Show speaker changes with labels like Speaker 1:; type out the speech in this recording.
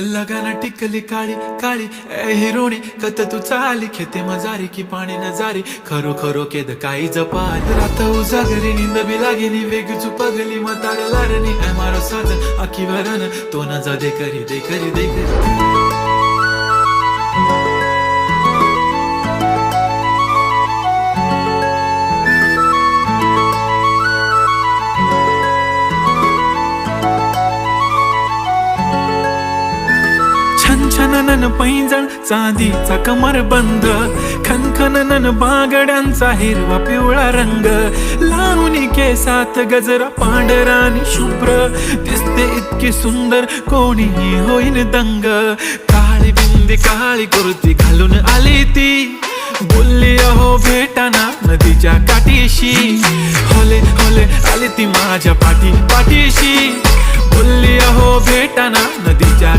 Speaker 1: लगाना टिकली काळी काळी ए हिरोणी कत तू चाली खेते मजारी की पाणी नजारी खरो खरो केद काही जपाल रात उजागरी निंद बी लागेनी वेग चुपगली मतार लारणी ए मारो साथ आखी वरन तो न जा दे करी दे करी दे करी छनछनन पैंजण चांदीचा कमर बंद खनखनन बागड्यांचा हिरवा पिवळा रंग लावणी केसात गजरा पांढरा आणि शुभ्र दिसते इतकी सुंदर कोणीही होईन दंग काळी बिंदी काळी कुर्ती घालून आली ती बोलली अहो भेटाना नदीच्या काठीशी होले होले आली ती माझ्या पाठीशी बोलली अहो भेटाना नदीच्या